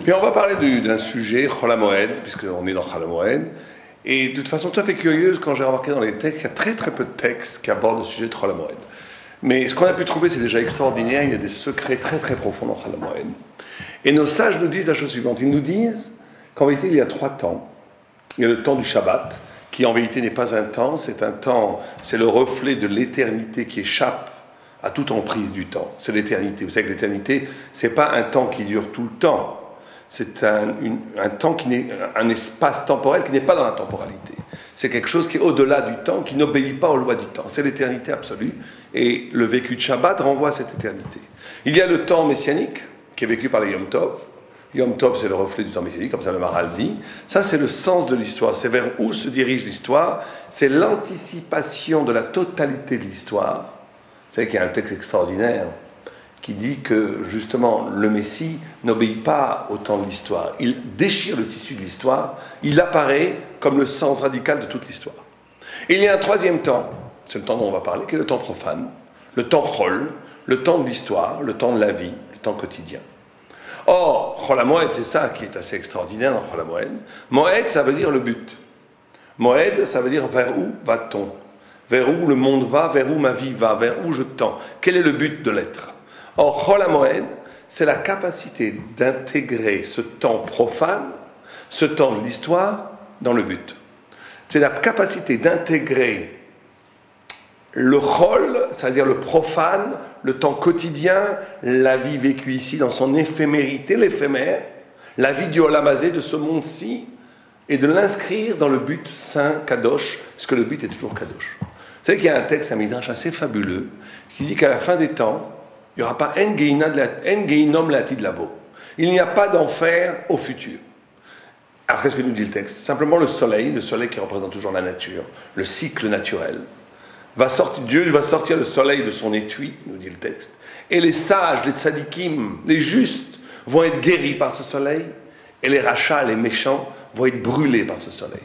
Puis on va parler d'un sujet, Chol HaMoed, puisqu'on est dans Chol HaMoed. Et de toute façon tout à fait curieuse, quand j'ai remarqué dans les textes, il y a très très peu de textes qui abordent le sujet de Chol HaMoed. Mais ce qu'on a pu trouver, c'est déjà extraordinaire, il y a des secrets très très profonds dans Chol HaMoed. Et nos sages nous disent la chose suivante, ils nous disent qu'en vérité il y a 3 temps. Il y a le temps du Shabbat, qui en vérité n'est pas un temps, c'est le reflet de l'éternité qui échappe à toute emprise du temps. C'est l'éternité. Vous savez que l'éternité, c'est pas un temps qui dure tout le temps. C'est un temps qui n'est un espace temporel qui n'est pas dans la temporalité. C'est quelque chose qui est au-delà du temps, qui n'obéit pas aux lois du temps. C'est l'éternité absolue. Et le vécu de Shabbat renvoie à cette éternité. Il y a le temps messianique, qui est vécu par les Yom Tov. Yom Tov, c'est le reflet du temps messianique, comme ça le Maharal dit. Ça, c'est le sens de l'histoire. C'est vers où se dirige l'histoire. C'est l'anticipation de la totalité de l'histoire. Vous savez qu'il y a un texte extraordinaire qui dit que, justement, le Messie n'obéit pas au temps de l'histoire. Il déchire le tissu de l'histoire. Il apparaît comme le sens radical de toute l'histoire. Et il y a un 3e temps, c'est le temps dont on va parler, qui est le temps profane, le temps chol, le temps de l'histoire, le temps de la vie, le temps quotidien. Or, Chol HaMoed, c'est ça qui est assez extraordinaire dans Chol HaMoed. Moed, ça veut dire le but. Moed, ça veut dire vers où va-t-on? Vers où le monde va, vers où ma vie va, vers où je tends. Quel est le but de l'être? Or, Chol HaMoed, c'est la capacité d'intégrer ce temps profane, ce temps de l'histoire, dans le but. C'est la capacité d'intégrer le chol, c'est-à-dire le profane, le temps quotidien, la vie vécue ici dans son éphémérité, l'éphémère, la vie du Olam Hazé, de ce monde-ci, et de l'inscrire dans le but saint, kadosh, parce que le but est toujours kadosh. Vous savez qu'il y a un texte, un midrash assez fabuleux, qui dit qu'à la fin des temps, il n'y aura pas en geinom le'atid lavo. Il n'y a pas d'enfer au futur. Alors qu'est-ce que nous dit le texte? Simplement le soleil qui représente toujours la nature, le cycle naturel. Dieu va sortir le soleil de son étui, nous dit le texte. Et les sages, les tzadikim, les justes vont être guéris par ce soleil. Et les rachats, les méchants, vont être brûlés par ce soleil.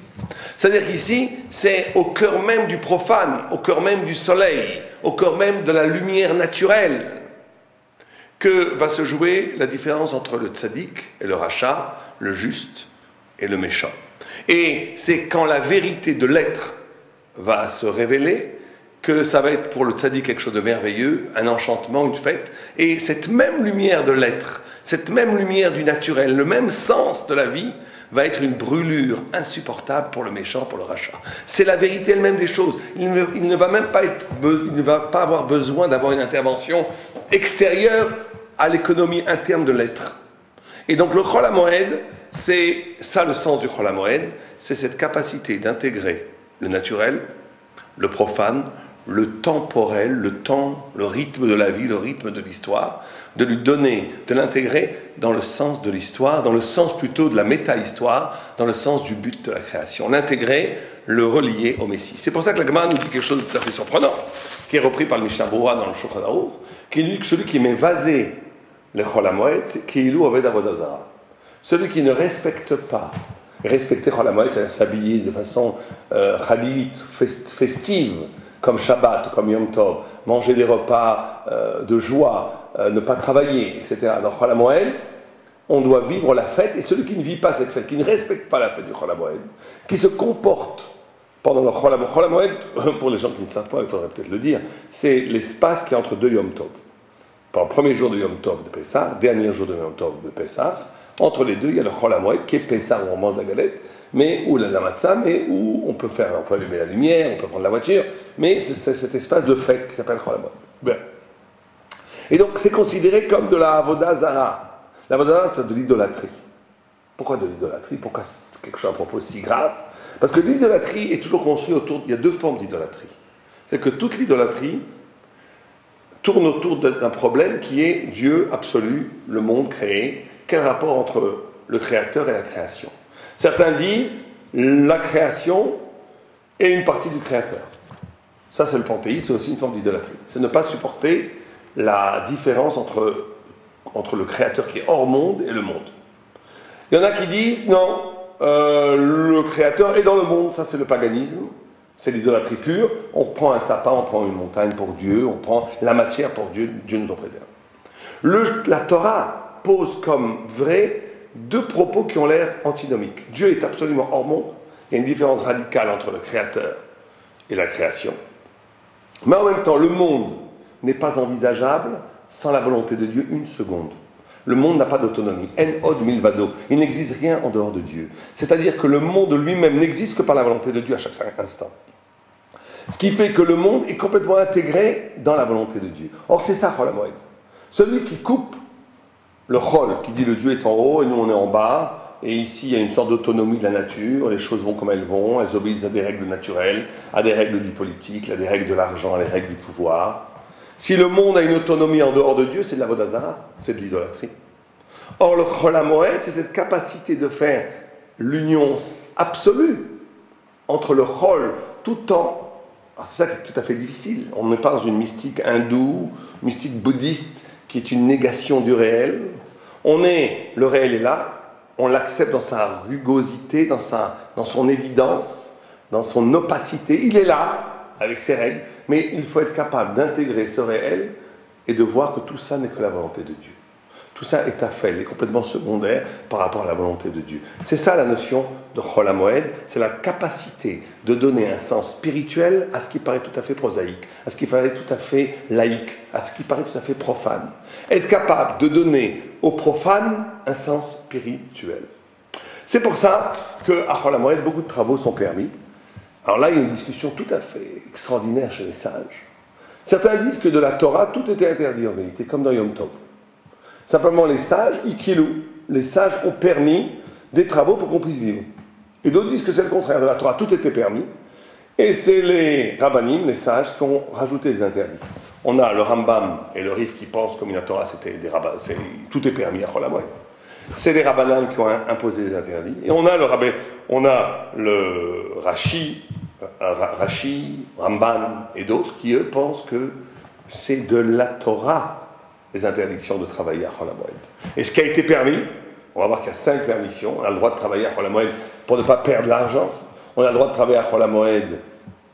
C'est-à-dire qu'ici, c'est au cœur même du profane, au cœur même du soleil, au cœur même de la lumière naturelle, que va se jouer la différence entre le tzadik et le rachat, le juste et le méchant. Et c'est quand la vérité de l'être va se révéler que ça va être pour le tzaddik quelque chose de merveilleux, un enchantement, une fête. Et cette même lumière de l'être, cette même lumière du naturel, le même sens de la vie, va être une brûlure insupportable pour le méchant, pour le rachat. C'est la vérité elle-même des choses. Il ne va pas avoir besoin d'avoir une intervention extérieure à l'économie interne de l'être. Et donc le Chol HaMoed, c'est ça le sens du Chol HaMoed, c'est cette capacité d'intégrer le naturel, le profane, le temporel, le rythme de la vie, le rythme de l'histoire, de lui donner, de l'intégrer dans le sens de l'histoire, dans le sens plutôt de la méta-histoire, dans le sens du but de la création. L'intégrer, le relier au Messie. C'est pour ça que la Gemara nous dit quelque chose de tout à fait surprenant, qui est repris par le Mishnah Berurah dans le Shulchan Aruch, qui dit que celui qui met vasé le Chol HaMoed, Keilu Oved Avodah Zarah. Celui qui ne respecte pas, respecter Chol HaMoed, c'est s'habiller de façon chalit, festive, comme Shabbat, comme Yom Tov, manger des repas de joie, ne pas travailler, etc. Dans Chol HaMoed, on doit vivre la fête, et celui qui ne vit pas cette fête, qui ne respecte pas la fête du Chol HaMoed, qui se comporte pendant le Chol HaMoed. Chol HaMoed, pour les gens qui ne savent pas, il faudrait peut-être le dire, c'est l'espace qui est entre 2 Yom Tov. Pendant le premier jour de Yom Tov de Pessah, dernier jour de Yom Tov de Pessah, entre les deux, il y a le Chol HaMoed, qui est Pessah, où on mange la galette, mais où la matzah, mais où on peut allumer la lumière, on peut prendre la voiture, mais c'est cet espace de fête qui s'appelle Chol HaMoed. Bien. Et donc, c'est considéré comme de la Avodah Zarah. L'Avodah Zarah, c'est de l'idolâtrie. Pourquoi de l'idolâtrie? Pourquoi c'est quelque chose à propos si grave? Parce que l'idolâtrie est toujours construite autour... Il y a 2 formes d'idolâtrie. C'est que toute l'idolâtrie tourne autour d'un problème qui est Dieu absolu, le monde créé. Quel rapport entre le créateur et la création? Certains disent la création est une partie du créateur. Ça, c'est le panthéisme, c'est aussi une forme d'idolâtrie. C'est ne pas supporter la différence entre le créateur qui est hors monde et le monde. Il y en a qui disent non, le créateur est dans le monde, ça c'est le paganisme. C'est l'idolâtrie pure. On prend un sapin, on prend une montagne pour Dieu, on prend la matière pour Dieu, Dieu nous en préserve. La Torah pose comme vrai deux propos qui ont l'air antinomiques. Dieu est absolument hors monde. Il y a une différence radicale entre le Créateur et la création. Mais en même temps, le monde n'est pas envisageable sans la volonté de Dieu une seconde. Le monde n'a pas d'autonomie. En od milvado. Il n'existe rien en dehors de Dieu. C'est-à-dire que le monde lui-même n'existe que par la volonté de Dieu à chaque instant. Ce qui fait que le monde est complètement intégré dans la volonté de Dieu. Or, c'est ça, Chol HaMoed. Celui qui coupe le Chol, qui dit le Dieu est en haut et nous on est en bas, et ici il y a une sorte d'autonomie de la nature, les choses vont comme elles vont, elles obéissent à des règles naturelles, à des règles du politique, à des règles de l'argent, à des règles du pouvoir. Si le monde a une autonomie en dehors de Dieu, c'est de la Avodah Zarah, c'est de l'idolâtrie. Or, le Chol HaMoed, c'est cette capacité de faire l'union absolue entre le Chol tout en... Alors c'est ça qui est tout à fait difficile. On n'est pas dans une mystique hindoue, mystique bouddhiste, qui est une négation du réel. Le réel est là, on l'accepte dans sa rugosité, dans son évidence, dans son opacité. Il est là, avec ses règles, mais il faut être capable d'intégrer ce réel et de voir que tout ça n'est que la volonté de Dieu. Tout ça est affel, est complètement secondaire par rapport à la volonté de Dieu. C'est ça la notion de Chol HaMoed, c'est la capacité de donner un sens spirituel à ce qui paraît tout à fait prosaïque, à ce qui paraît tout à fait laïque, à ce qui paraît tout à fait profane. Être capable de donner au profane un sens spirituel. C'est pour ça qu'à Chol HaMoed, beaucoup de travaux sont permis. Alors là, il y a une discussion tout à fait extraordinaire chez les sages. Certains disent que de la Torah, tout était interdit en vérité, comme dans Yom Tov. Simplement, les sages, les sages ont permis des travaux pour qu'on puisse vivre. Et d'autres disent que c'est le contraire de la Torah, tout était permis. Et c'est les rabbanim, les sages, qui ont rajouté des interdits. On a le Rambam et le Rif qui pensent comme une Torah, tout est permis à Chol HaMoed. C'est les rabbanim qui ont imposé des interdits. Et on a le Rashi, Ramban et d'autres qui, eux, pensent que c'est de la Torah les interdictions de travailler à Chol HaMoed. Et ce qui a été permis, on va voir qu'il y a 5 permissions. On a le droit de travailler à Chol HaMoed pour ne pas perdre l'argent. On a le droit de travailler à Chol HaMoed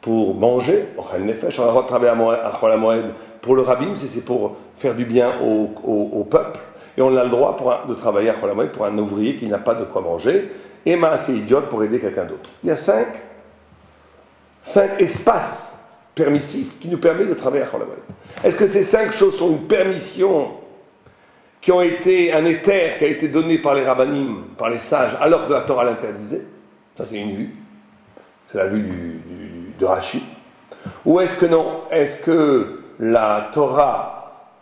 pour manger, Ochel Nefesh. On a le droit de travailler à Chol HaMoed pour le rabbin, si c'est pour faire du bien au peuple. Et on a le droit de travailler à Chol HaMoed pour un ouvrier qui n'a pas de quoi manger. Et c'est idiot pour aider quelqu'un d'autre. Il y a 5 espaces permissifs qui nous permettent de travailler à Chol HaMoed. Est-ce que ces 5 choses sont une permission qui ont été un éther qui a été donné par les rabbanim, par les sages, alors que la Torah l'interdisait? Ça, c'est une vue. C'est la vue de Rashi. Ou est-ce que non? Est-ce que la Torah,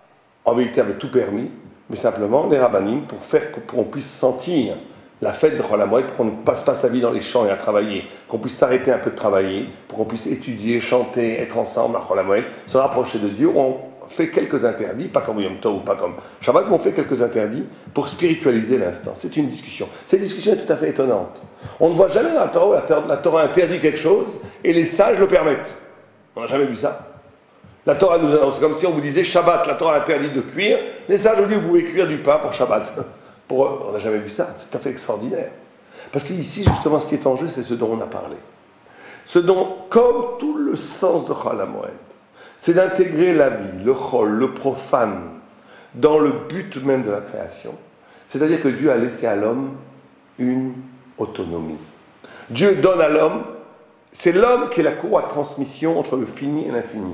en vérité, avait tout permis, mais simplement les rabbanim, pour qu'on puisse sentir la fête de Chol HaMoed, pour qu'on ne passe pas sa vie dans les champs et à travailler, qu'on puisse s'arrêter un peu de travailler, pour qu'on puisse étudier, chanter, être ensemble à Chol HaMoed, se rapprocher de Dieu. On fait quelques interdits, pas comme Yom Tov ou pas comme Shabbat, mais on fait quelques interdits pour spiritualiser l'instant. C'est une discussion. Cette discussion est tout à fait étonnante. On ne voit jamais dans la Torah interdit quelque chose et les sages le permettent. On n'a jamais vu ça. La Torah nous annonce, c'est comme si on vous disait Shabbat, la Torah interdit de cuire, les sages vous disent vous pouvez cuire du pain pour Shabbat. On n'a jamais vu ça, c'est tout à fait extraordinaire. Parce qu'ici, justement, ce qui est en jeu, c'est ce dont on a parlé. Ce dont, comme tout le sens de Chol HaMoed, c'est d'intégrer la vie, le chol, le profane, dans le but même de la création. C'est-à-dire que Dieu a laissé à l'homme une autonomie. Dieu donne à l'homme, c'est l'homme qui est la courroie de transmission entre le fini et l'infini.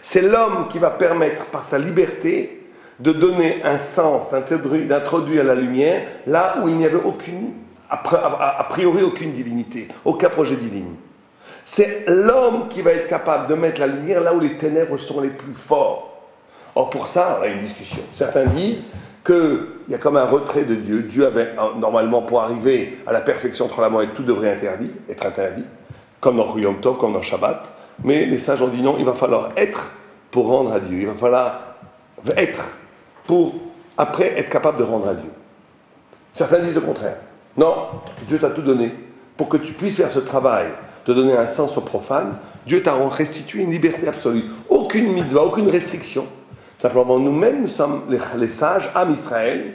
C'est l'homme qui va permettre, par sa liberté, de donner un sens, d'introduire la lumière là où il n'y avait a priori aucune divinité, aucun projet divin. C'est l'homme qui va être capable de mettre la lumière là où les ténèbres sont les plus forts. Or pour ça, on a une discussion. Certains disent qu'il y a comme un retrait de Dieu. Dieu avait, normalement, pour arriver à la perfection de Chol HaMoed, tout devrait être interdit, comme dans Yom Tov, comme dans Shabbat. Mais les sages ont dit non, il va falloir être pour rendre à Dieu. Il va falloir être pour, après, être capable de rendre à Dieu. Certains disent le contraire. Non, Dieu t'a tout donné. Pour que tu puisses faire ce travail, de donner un sens au profane, Dieu t'a restitué une liberté absolue. Aucune mitzvah, aucune restriction. Simplement, nous-mêmes, nous sommes les sages, Am Israël,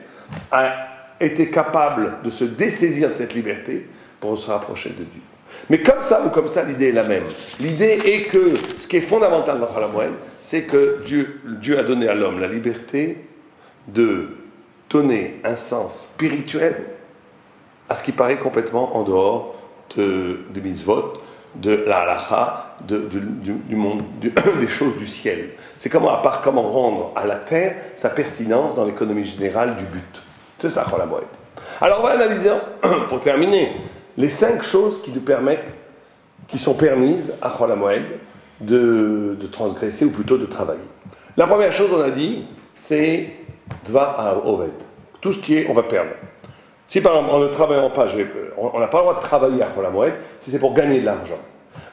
a été capables de se dessaisir de cette liberté pour se rapprocher de Dieu. Mais comme ça ou comme ça, l'idée est la même. L'idée est que ce qui est fondamental dans Chol HaMoed, c'est que Dieu a donné à l'homme la liberté de donner un sens spirituel à ce qui paraît complètement en dehors des mitzvot, de la halacha, du monde, des choses du ciel. C'est comment rendre à la terre sa pertinence dans l'économie générale du but. C'est ça, Chol HaMoed. Alors on va analyser, pour terminer, les 5 choses qui sont permises à Chol HaMoed de transgresser, ou plutôt de travailler. La première chose, on a dit, c'est Dvar HaOved. Tout ce qui est, on va perdre. Si par exemple, en ne travaillant pas, on n'a pas le droit de travailler à Chol HaMoed si c'est pour gagner de l'argent.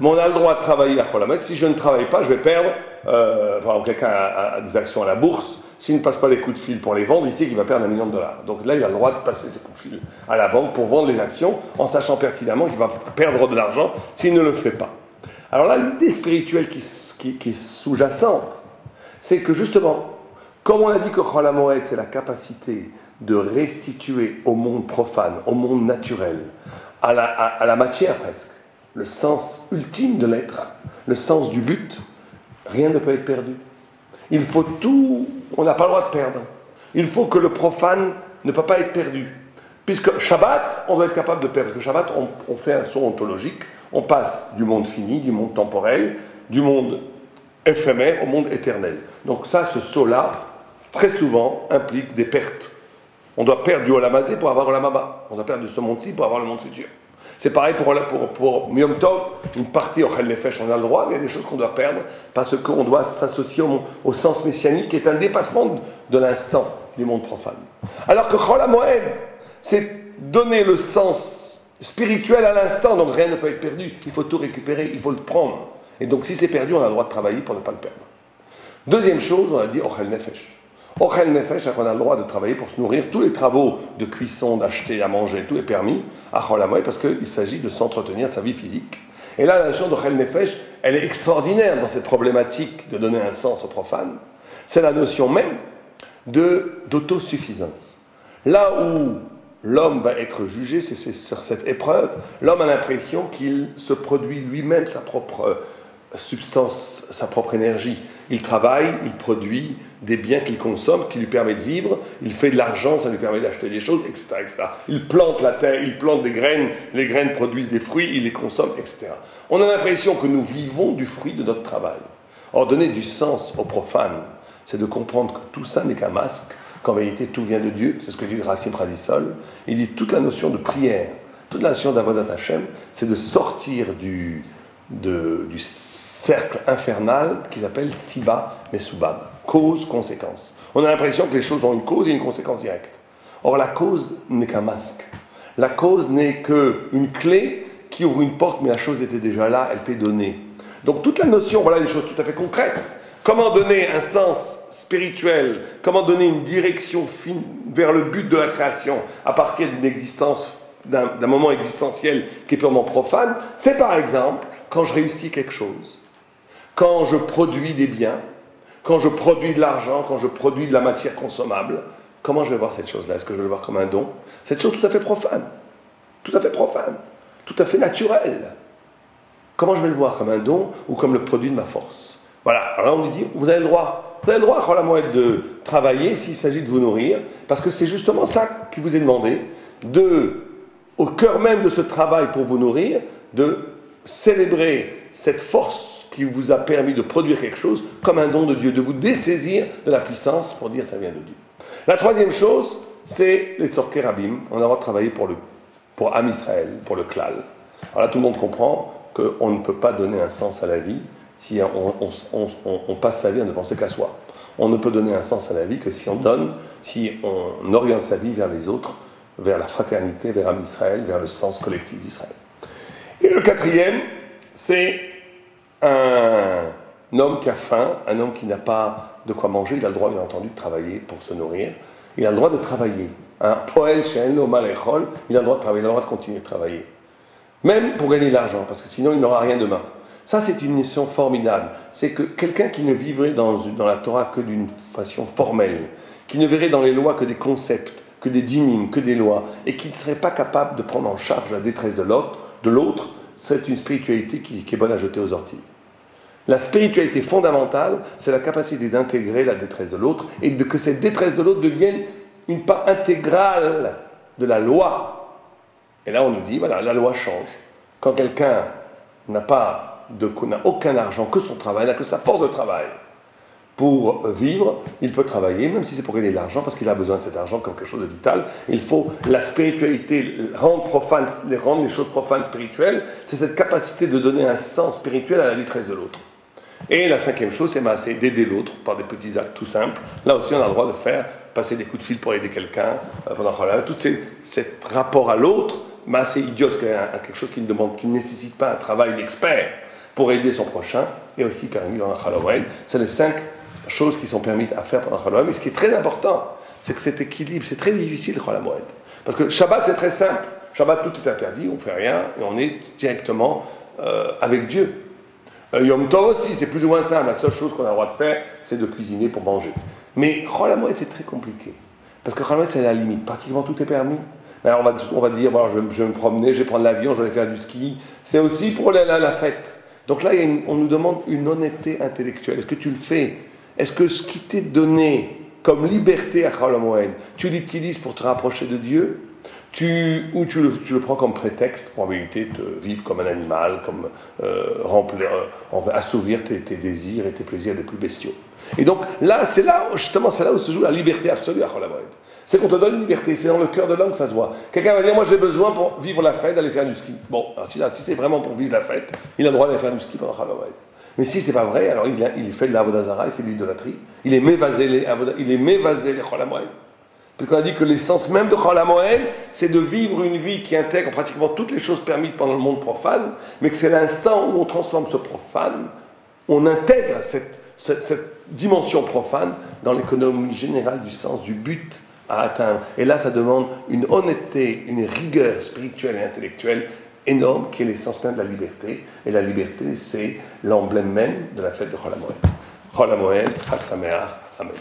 Mais on a le droit de travailler à Chol HaMoed. Si je ne travaille pas, je vais perdre. Par exemple, quelqu'un a des actions à la bourse. S'il ne passe pas les coups de fil pour les vendre, il sait qu'il va perdre $1 million. Donc là, il a le droit de passer ses coups de fil à la banque pour vendre les actions, en sachant pertinemment qu'il va perdre de l'argent s'il ne le fait pas. Alors là, l'idée spirituelle qui est sous-jacente, c'est que justement, comme on a dit que Chol HaMoed, c'est la capacité de restituer au monde profane, au monde naturel, à la matière presque, le sens ultime de l'être, le sens du but, rien ne peut être perdu. Il faut tout, on n'a pas le droit de perdre. Il faut que le profane ne peut pas être perdu. Puisque Shabbat, on doit être capable de perdre. Parce que Shabbat, on fait un saut ontologique, on passe du monde fini, du monde temporel, du monde éphémère au monde éternel. Donc ça, ce saut-là, très souvent, implique des pertes. On doit perdre du Olam Hazé pour avoir Olam Haba. On doit perdre de ce monde-ci pour avoir le monde futur. C'est pareil pour Yom Tov, une partie au Chel Nefesh, on a le droit, mais il y a des choses qu'on doit perdre parce qu'on doit s'associer au sens messianique qui est un dépassement de l'instant du monde profane. Alors que Chol HaMoed, c'est donner le sens spirituel à l'instant, donc rien ne peut être perdu. Il faut tout récupérer, il faut le prendre. Et donc si c'est perdu, on a le droit de travailler pour ne pas le perdre. Deuxième chose, on a dit Ochel Nefesh. Ochel Nefesh, c'est qu'on a le droit de travailler pour se nourrir. Tous les travaux de cuisson, d'acheter, à manger, tout est permis à Chol HaMoed parce qu'il s'agit de s'entretenir de sa vie physique. Et là, la notion d'Ochel Nefesh, elle est extraordinaire dans cette problématique de donner un sens au profane. C'est la notion même d'autosuffisance. Là où l'homme va être jugé, c'est sur cette épreuve, l'homme a l'impression qu'il se produit lui-même sa propre substance, sa propre énergie. Il travaille, il produit des biens qu'il consomme, qui lui permettent de vivre, il fait de l'argent, ça lui permet d'acheter des choses, etc., etc. Il plante la terre, il plante des graines, les graines produisent des fruits, il les consomme, etc. On a l'impression que nous vivons du fruit de notre travail. Or, donner du sens au profane, c'est de comprendre que tout ça n'est qu'un masque, qu'en vérité tout vient de Dieu, c'est ce que dit Rassim Radissol. Il dit toute la notion de prière, toute la notion d'Avodat Hashem, c'est de sortir du cercle infernal qui s'appelle Siba Mesubab, cause-conséquence. On a l'impression que les choses ont une cause et une conséquence directe. Or la cause n'est qu'un masque. La cause n'est qu'une clé qui ouvre une porte, mais la chose était déjà là, elle t'est donnée. Donc toute la notion, voilà une chose tout à fait concrète. Comment donner un sens spirituel, comment donner une direction fine vers le but de la création à partir d'une existence, d'un moment existentiel qui est purement profane, c'est par exemple quand je réussis quelque chose, quand je produis des biens, quand je produis de l'argent, quand je produis de la matière consommable, comment je vais voir cette chose-là? Est-ce que je vais le voir comme un don? Cette chose tout à fait profane, tout à fait naturelle. Comment je vais le voir? Comme un don ou comme le produit de ma force? Voilà, alors là on nous dit, vous avez le droit à Chol HaMoed de travailler s'il s'agit de vous nourrir, parce que c'est justement ça qui vous est demandé, au cœur même de ce travail pour vous nourrir, de célébrer cette force qui vous a permis de produire quelque chose comme un don de Dieu, de vous dessaisir de la puissance pour dire ça vient de Dieu. La troisième chose, c'est les Tzorkei Rabim. On a le droit de travailler pour Am Israël, pour le Klal. Alors là, tout le monde comprend qu'on ne peut pas donner un sens à la vie si on passe sa vie à ne penser qu'à soi. On ne peut donner un sens à la vie que si on donne, si on oriente sa vie vers les autres, vers la fraternité, vers Am Israël, vers le sens collectif d'Israël. Et le quatrième, c'est un homme qui a faim, un homme qui n'a pas de quoi manger, il a le droit, bien entendu, de travailler pour se nourrir. Il a le droit de travailler. Un poël chez un homme à l'école, il a le droit de travailler, il a le droit de continuer de travailler. Même pour gagner de l'argent, parce que sinon il n'aura rien demain. Ça, c'est une mission formidable. C'est que quelqu'un qui ne vivrait dans la Torah que d'une façon formelle, qui ne verrait dans les lois que des concepts, que des dynimes, que des lois, et qui ne serait pas capable de prendre en charge la détresse de l'autre, c'est une spiritualité qui est bonne à jeter aux orties. La spiritualité fondamentale, c'est la capacité d'intégrer la détresse de l'autre et que cette détresse de l'autre devienne une part intégrale de la loi. Et là, on nous dit, voilà, la loi change. Quand quelqu'un n'a aucun argent, que son travail, n'a que sa force de travail pour vivre, il peut travailler, même si c'est pour gagner de l'argent, parce qu'il a besoin de cet argent comme quelque chose de vital. Il faut la spiritualité, rendre les choses profanes spirituelles, c'est cette capacité de donner un sens spirituel à la détresse de l'autre. Et la cinquième chose, c'est d'aider l'autre par des petits actes tout simples. Là aussi, on a le droit de passer des coups de fil pour aider quelqu'un, pendant tout cet rapport à l'autre, c'est idiot, c'est quelque chose qui ne nécessite pas un travail d'expert pour aider son prochain, et aussi permis dans la Chol HaMoed. C'est les 5 choses qui sont permises à faire pendant la Chol HaMoed. Mais ce qui est très important, c'est que cet équilibre, c'est très difficile le Chol HaMoed. Parce que Shabbat, c'est très simple. Shabbat, tout est interdit, on ne fait rien, et on est directement avec Dieu. Yom Tov aussi, c'est plus ou moins simple. La seule chose qu'on a le droit de faire, c'est de cuisiner pour manger. Mais Chol HaMoed, c'est très compliqué. Parce que Chol HaMoed, c'est la limite. Pratiquement tout est permis. Alors on va dire, bon, je vais me promener, je vais prendre l'avion, je vais aller faire du ski. C'est aussi pour la fête. Donc là, on nous demande une honnêteté intellectuelle. Est-ce que tu le fais? Est-ce que ce qui t'est donné comme liberté à Chol HaMoed, tu l'utilises pour te rapprocher de Dieu? Ou tu le prends comme prétexte pour en vérité te vivre comme un animal, comme assouvir tes désirs et tes plaisirs les plus bestiaux. Et donc là, c'est là où se joue la liberté absolue à Chol HaMoed. C'est qu'on te donne une liberté, c'est dans le cœur de l'homme que ça se voit. Quelqu'un va dire, moi j'ai besoin pour vivre la fête d'aller faire du ski. Bon, alors si c'est vraiment pour vivre la fête, il a le droit d'aller faire du ski pendant Chol HaMoed. Mais si c'est pas vrai, alors il fait de l'avodat zara, il fait de l'idolâtrie, il est mévasé les Chol HaMoed. Puis qu'on a dit que l'essence même de Chol HaMoed, c'est de vivre une vie qui intègre pratiquement toutes les choses permises pendant le monde profane, mais que c'est l'instant où on transforme ce profane, on intègre cette dimension profane dans l'économie générale du sens, du but à atteindre. Et là, ça demande une honnêteté, une rigueur spirituelle et intellectuelle énorme qui est l'essence même de la liberté. Et la liberté, c'est l'emblème même de la fête de Chol HaMoed. Chol HaMoed, Chag Sameach, Amen.